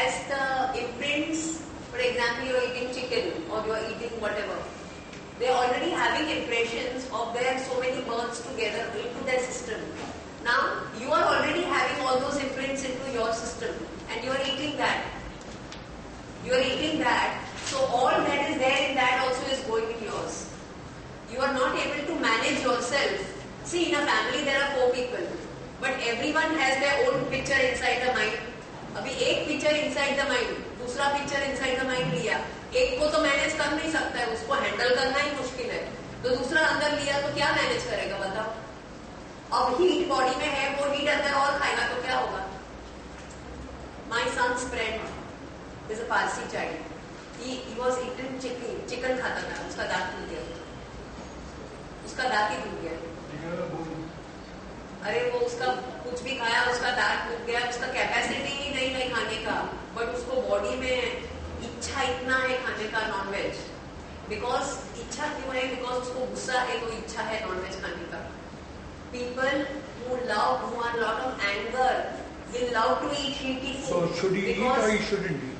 as the imprints, for example, you are eating chicken or you are eating whatever, they are already having impressions of their so many births together into their system. Now, you are already having all those imprints into your system and you are eating that. You are eating that, so all that is there in that also is going in yours. You are not able to manage yourself. See, in a family there are 4 people, but everyone has their own picture inside the mind. अभी एक picture inside the mind, दूसरा picture inside the mind लिया. एक को तो manage कर नहीं सकता है, उसको हैंडल करना ही मुश्किल है. तो दूसरा अंदर लिया तो क्या मैनेज करेगा बताओ? अब हीट बॉडी में है, वो हीट अंदर और खाएगा तो क्या होगा? My son's friend is a Parsi child. He was eating chicken खाता था, उसका दांत टूट गया. उसका दांत ही टूट गया. अरे वो उसका कुछ भी खाया, उसका दांत टूट गया. उसका कैपेसिटी ही नहीं है खाने का, बट उसको बॉडी में इच्छा इतना है खाने का नॉनवेज. बिकॉज इच्छा क्यों है? बिकॉज उसको गुस्सा है तो इच्छा है नॉनवेज खाने का. People who are lot of anger will love to eat heaty food. So should he eat or he shouldn't eat?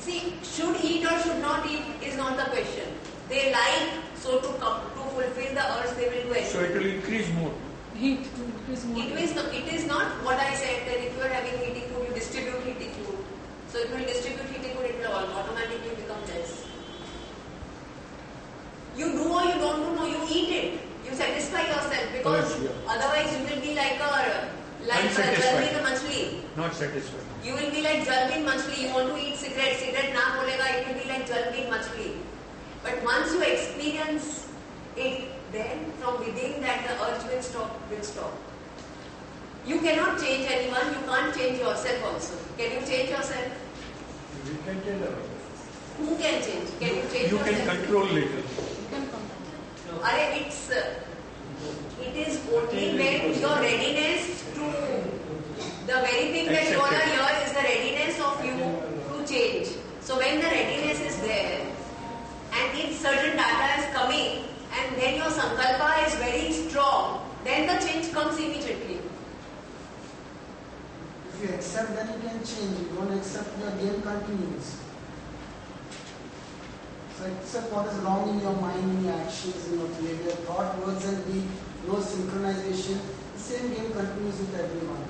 See, should eat or should not eat is not the question. They like, so to fulfill the urge they will do anything. So it will increase more. Heat to increase more. It is not what I said that if you are having heaty food, you distribute heaty food. So it will distribute heaty food, it will automatically become less. You do or you don't do, no, you eat it. You satisfy yourself because otherwise you will be like jalbin machli. Not satisfied. You will be like jalbin machli. You want to eat cigarette na bolega, it will be like jalbin machli. But once you experience it, then from within that the urge will stop. You cannot change anyone, you can't change yourself also. Can you change yourself? We can change ourselves. Who can change? Can you change You yourself? can control later. It is only when your readiness to, the very thing that you all are here is the readiness of you to change. So when the readiness is there and if certain data is coming and then your sankalpa is very strong, then the change comes immediately. If you accept, then you can change. If you don't accept, your game continues. So accept what is wrong in your mind, in your actions, in your behavior, thought, words and deed, no synchronization. The same game continues with everyone.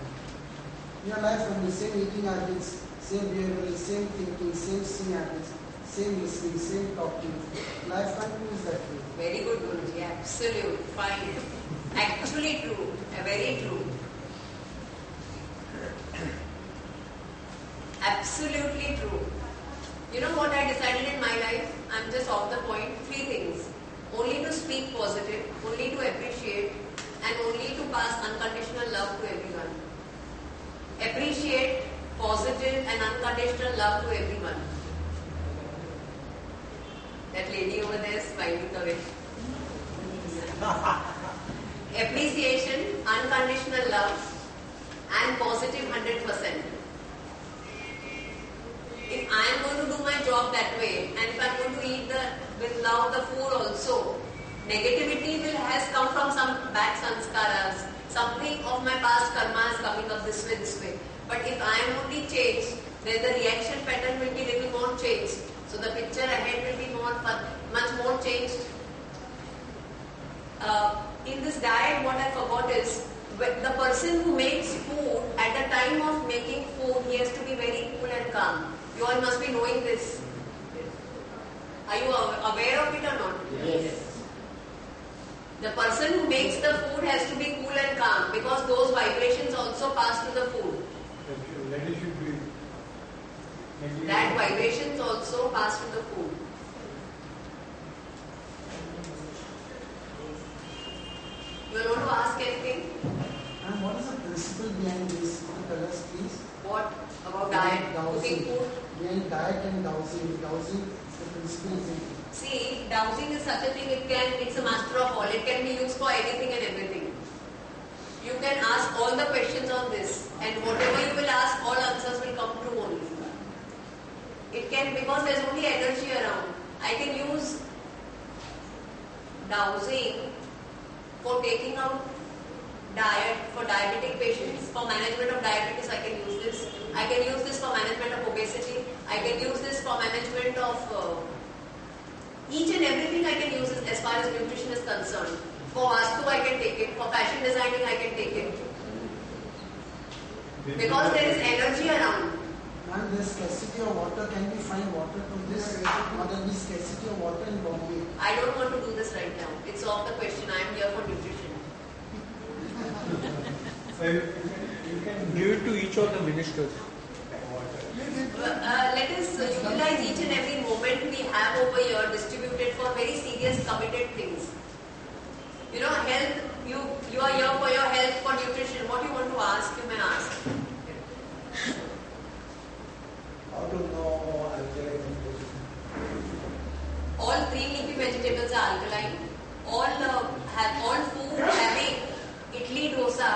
In your life, from the same eating habits, same behavior, same thinking, same seeing habits, same listening, same talking. Life continues that way. Very good, Guruji. Absolute. Fine. Actually true. Very true. Absolutely true. You know what I decided in my life? I'm just off the point. 3 things. Only to speak positive, only to appreciate, and only to pass unconditional love to everyone. Appreciate, positive, and unconditional love to everyone. That lady over there is smiling away. Appreciation, unconditional love, and positive 100%. If I am going to do my job that way, and if I am going to eat with love the food also, negativity has come from some bad sanskaras, something of my past karma is coming up this way. But if I am only changed, then the reaction pattern will be little more changed. So the picture ahead will be much more changed. In this diet, what I forgot is, the person who makes food, at the time of making food, he has to be very cool and calm. You all must be knowing this. Are you aware of it or not? Yes. The person who makes the food has to be cool and calm because those vibrations also pass to the food. That vibrations also pass to the food. You want to ask anything? And what is the principle behind this? Could you tell us, please? What about diet, cooking food? Behind diet and dowsing. Dowsing is the principle thing. See, dowsing is such a thing, it's a master of all. It can be used for anything and everything. You can ask all the questions on this, and whatever you will ask, all answers will come true only. It can, because there's only energy around. I can use dowsing for taking out diet, for diabetic patients, for management of diabetes I can use this. I can use this for management I can use this for management of each and everything. I can use it as far as nutrition is concerned. For Vastu, I can take it. For fashion designing, I can take it. Because there is energy around. And the scarcity of water, can we find water to this? Or there is scarcity of water in Bombay? I don't want to do this right now. It's off the question. I am here for nutrition. So you can give it to each of the ministers. Let us utilize each and every moment we have over here distributed for very serious committed things. You know, health, you are here for your health, for nutrition. What you want to ask, you may ask. How to know alkaline nutrition? All green leafy vegetables are alkaline. All food having idli, dosa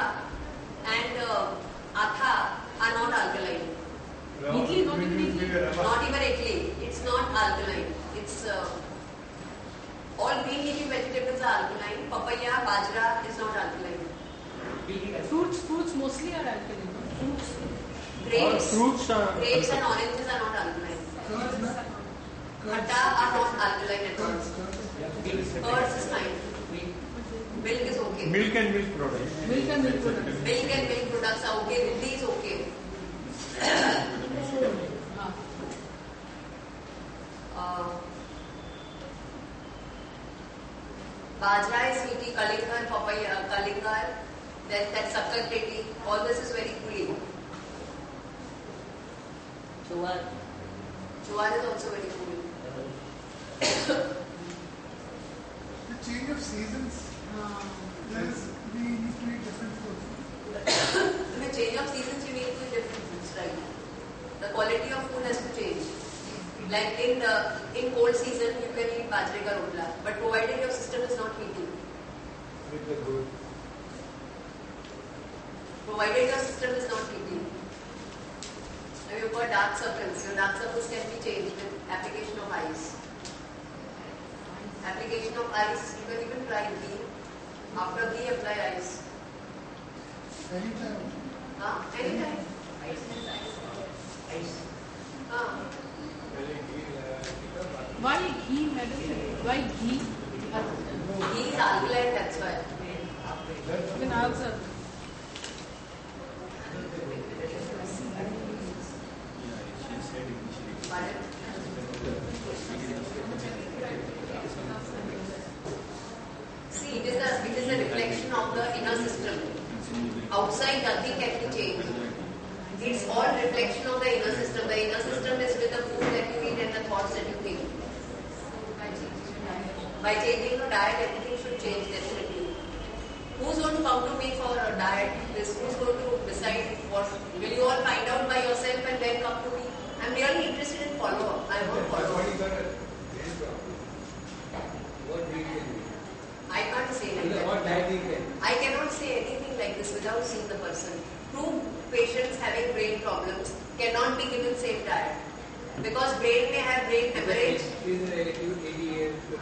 and atha are not alkaline. Idli, not even idli. Not even idli. It's not alkaline. It's all green leafy vegetables are alkaline. Papaya, bajra is not alkaline. Fruits mostly are alkaline. Grapes, Fruits are grapes and oranges are not alkaline. Curds, na? Khatta are not alkaline at all. Curds is fine. Milk is okay. milk and milk products. Milk and milk products. Milk and milk products are okay. Vidhi is okay. Bajra is sweetie, kalingar, papaya, kalingar, then that sakkar teti. All this is very cooling. Jowar is also very cooling. The change of seasons, we need to eat different food. With change of seasons, you need to eat different foods, right? The quality of food has to change. Like in cold season, you can eat bajre ka rotla, but provided your system is not heating. With the good. Provided your system is not heating. Now you've got dark circles. Your dark circles can be changed with application of ice. Application of ice, you can even try ghee. After ghee, apply ice. Anytime. Anytime. Why ghee, madam? Why ghee? Ghee is alkaline, that's why. You can answer. Pardon? See, it is a reflection of the inner system. Outside, nothing can be changed. It's all reflection of the inner system. The inner system is with the food that you eat and the thoughts that you think. By changing your diet, everything should change definitely. Who's going to come to me for a diet? Who's going to decide what? Will you all find out by yourself and then come to me? I'm really interested in follow-up. I want follow-up. I can't say like that. What diet you can? I cannot say anything like this without seeing the person. Two patients having brain problems cannot be given same diet. Because brain may have brain hemorrhage.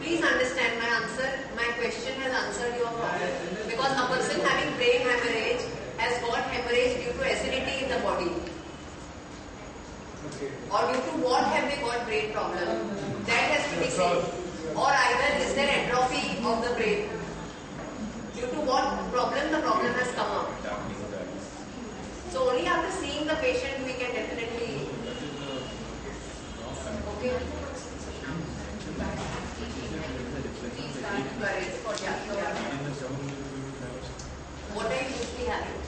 Please understand my answer. My question has answered your problem. Because a person having brain hemorrhage has got hemorrhage due to acidity in the body. Okay. Or due to what have they got brain problem? That has to be seen. Or either is there atrophy of the brain? Due to what problem the problem has come up. So only after seeing the patient we can definitely. Okay. What are you usually having?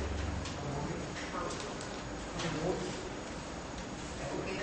Okay.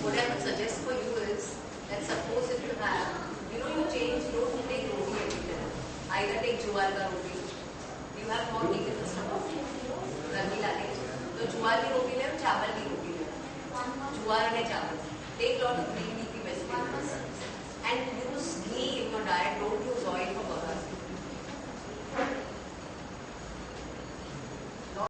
What I would suggest for you is that suppose if you have, you change, don't take roti every time. Either take jowar ka roti. You have more meat in the stomach. गर्मी लगे तो ज्वार की रोटी ले चावल की रोटी ले ज्वार and चावल take lot of green